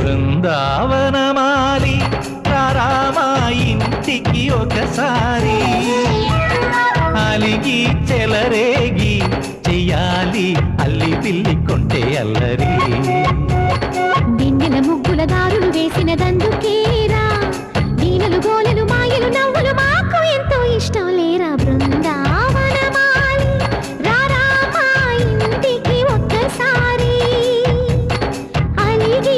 బృందావనమాలి రామా ఇంటికి ఒకసారి అలిగి చెలరేగి చెయ్యాలి అల్లి పిల్లి కొంటే అల్లరి వెన్నెల ముగ్గుల దారులు వేసినదందుకేరా వీణలు గోలెలు మాయలు నవ్వులు మాకు ఎంతో ఇష్టం లేరా బృందావనమాలి రామా ఇంటికి ఒక్కసారి అలిగి